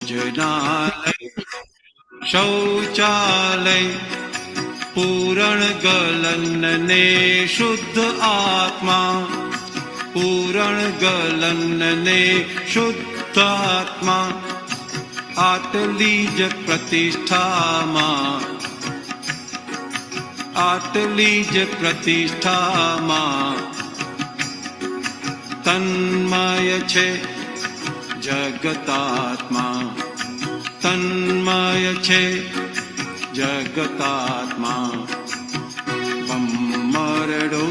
भोजनालय शौचालय पूरण गलन ने शुद्ध आत्मा पूरण गलन ने शुद्ध आत्मा आटली ज प्रतिष्ठाમાં आटली ज प्रतिष्ठाમાં तन्मय છે જગતાત્મા તન્મય છે જગતાત્મા બમ્મરડો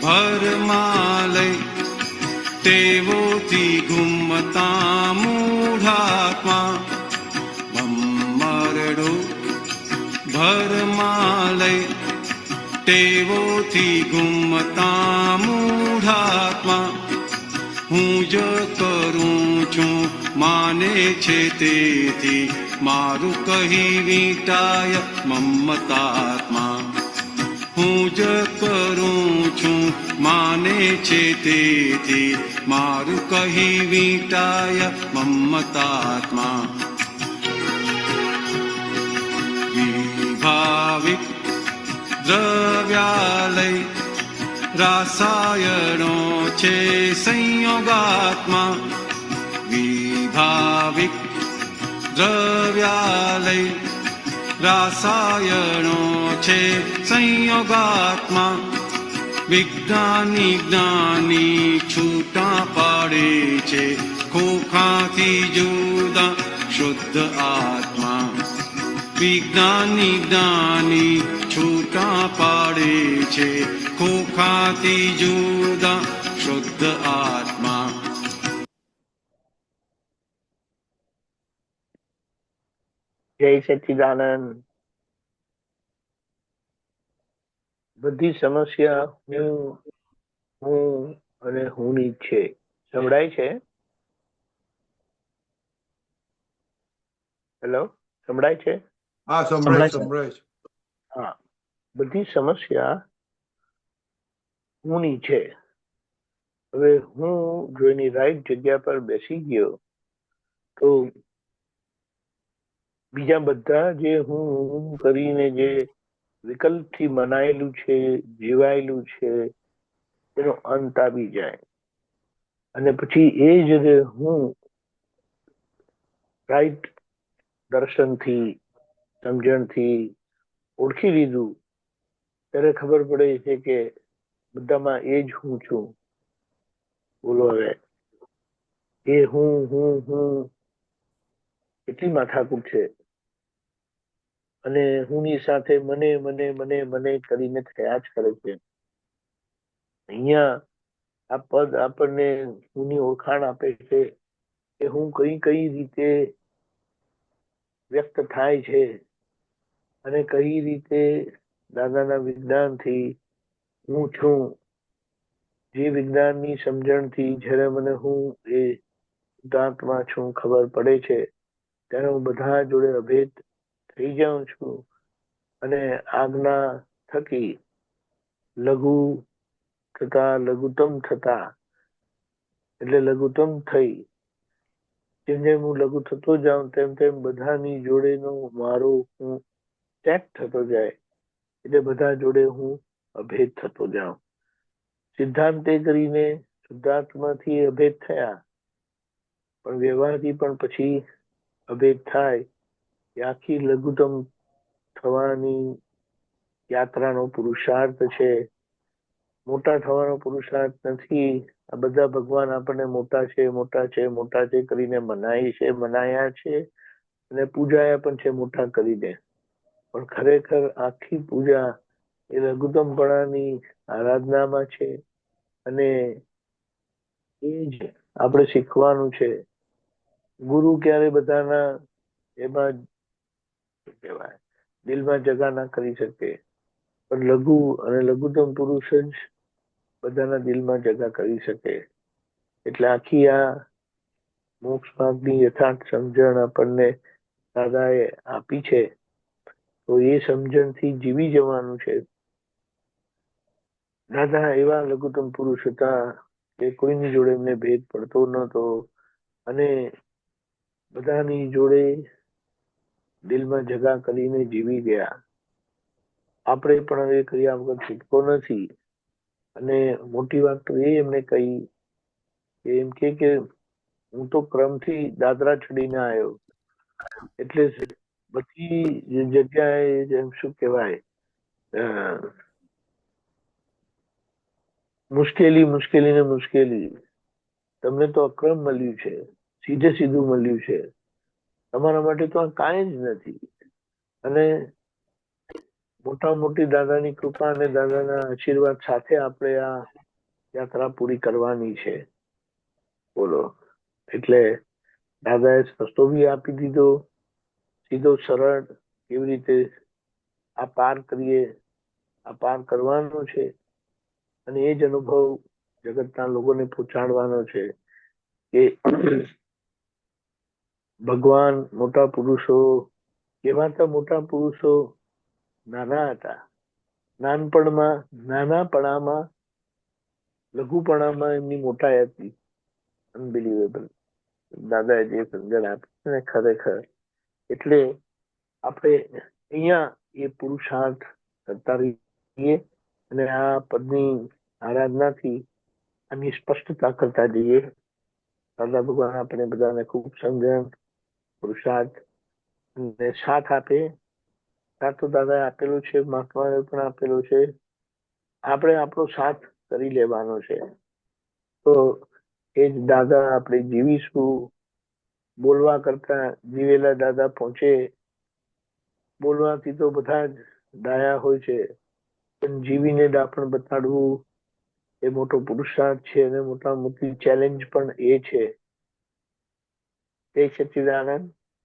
ભરમાલય તેવોથી ઘુમતા મૂઢાત્મા બમ્મરડો ભરમાલય તેવોથી ઘુમતા મૂઢાત્મા હું જ કરું છું માને છે તેથી મારું કહી વીંટાય મમતાત્મા હું જ કરું છું માને છે તેથી મારું કહી વીંટાય મમતાત્મા વિભાવિક દ્રવ્યાલય રાસાયણો છે સંયોગાત્મા વિભાવિક દ્રવ્યાલય રાસાયણો છે સંયોગાત્મા વિજ્ઞાની જ્ઞાની છૂટા પાડે છે ખોખાથી જુદા શુદ્ધ આત્મા વિજ્ઞાની જ્ઞાની છૂટા પાડે છે ખોખાથી જુદા શુદ્ધ આત્મા. જય સચ્ચિદાનંદ. બધી સમસ્યા હું અને હુંની છે. સંભળાય છે? હેલો, સંભળાય છે? હા, સંભળાય છે. હા, બધી સમસ્યા હુંની છે. હવે હું જો એની રાઈટ જગ્યા પર બેસી ગયો તો બીજા બધા જે હું કરીને જે વિકલ્પથી મનાયેલું છે, જીવાયેલું છે, એનો અંત આવી જાય અને પછી એ જ હું રાઈટ દર્શનથી, સમજણથી ઓળખી લીધું ત્યારે ખબર પડે છે કે બધામાં એ જ હું છું. બોલો હવે, એ હું એટલી માથાકૂટ છે અને હુંની સાથે મને મને મને મને કરીને થયા જ કરે છે. અહીંયા આ પદ આપણને હુંની ઓળખાણ આપે છે કે હું કઈ કઈ રીતે વ્યક્ત થાય છે અને કઈ રીતે દાદાના વિજ્ઞાનથી હું છું, જે વિજ્ઞાનની સમજણથી જ્યારે મને હું એ સિદ્ધાંતમાં છું ખબર પડે છે ત્યારે હું બધા જોડે અભેદ થઈ જાઉં છું અને આજ્ઞા થકી લઘુ થતા લઘુત્તમ થતા એટલે લઘુત્તમ થઈ જેમ જેમ હું લઘુ થતો જાઉં તેમ તેમ બધાની જોડેનો મારો હું ત્યાગ થતો જાય એટલે બધા જોડે હું અભેદ થતો જાઉં. સિદ્ધાંતે કરીને શુદ્ધાત્માથી અભેદ થયા પણ વ્યવહારથી પણ પછી અભેદ થાય એ આખી લઘુત્તમ થવાની યાત્રાનો પુરુષાર્થ છે. મોટા થવાનો પુરુષાર્થ નથી. આ બધા ભગવાન આપણને મોટા છે મોટા છે મોટા છે કરીને મનાય છે, મનાયા છે અને પૂજાયા પણ છે મોટા કરીને. પણ ખરેખર આખી પૂજા એ લઘુત્તમપણાની આરાધનામાં છે અને એ જ આપણે શીખવાનું છે. ગુરુ ક્યારે બધાના એમાં કહેવાય દિલમાં જગા ના કરી શકે, પણ લઘુ અને લઘુત્તમ પુરુષ જ બધાના દિલમાં જગા કરી શકે. એટલે આખી આ મોક્ષ માર્ગની યથાર્થ સમજણ આપણને દાદાએ આપી છે તો એ સમજણથી જીવી જવાનું છે. દાદા એવા લઘુત્તમ પુરુષ હતા કે કોઈની જોડે એમને ભેદ પડતો નતો અને બધાની જોડે દિલમાં જગા કરીને જીવી ગયા. આપણે પણ હવે કર્યા વગર છૂટકો નથી. અને મોટી વાત તો એ એમને કહી કે એમ કે હું તો ક્રમથી દાદરા ચડીને આવ્યો, એટલે બધી જગ્યાએ જેમ શું કહેવાય મુશ્કેલી તમને તો અક્રમ મળ્યું છે, સીધે સીધું મળ્યું છે. તમારા માટે તો આ કાંઈ જ નથી. અને મોટી દાદાની કૃપા અને દાદાના આશીર્વાદ સાથે આપણે આ યાત્રા પૂરી કરવાની છે. બોલો, એટલે દાદાએ રસ્તો બી આપી દીધો, સીધો સરળ, કેવી રીતે આ પાર કરીએ, આ પાર કરવાનો છે. અને એ જ અનુભવ જગતના લોકોને પહોંચાડવાનો છે કે ભગવાન મોટા પુરુષો કહેવાતા મોટા પુરુષો નાના હતા. નાનાપણામાં લઘુપણામાં એમની મોટાઈ હતી. અનબિલીવેબલ. દાદાએ જે સમજણ આપી ને ખરેખર, એટલે આપણે અહીંયા એ પુરુષાર્થ કરતા રહીએ અને આ પદની આરાધનાથી આની સ્પષ્ટતા કરતા જઈએ. દાદા ભગવાન આપણે બધાને ખૂબ સમજણ, પુરુષાર્થ અને સાથ આપે. સાથ તો દાદાએ આપેલો છે, મહાત્માએ પણ આપેલો છે. આપણે આપણો સાથ કરી લેવાનો છે. તો એ જ દાદા આપણે જીવીશું. બોલવા કરતા જીવેલા દાદા પહોંચે. બોલવાથી તો બધા જ ડાયા હોય છે, પણ જીવીને દાપણ બતાડવું એ મોટો પુરુષાર્થ છે અને મોટી ચેલેન્જ પણ એ છે. એ સચ્ચિદાનંદ.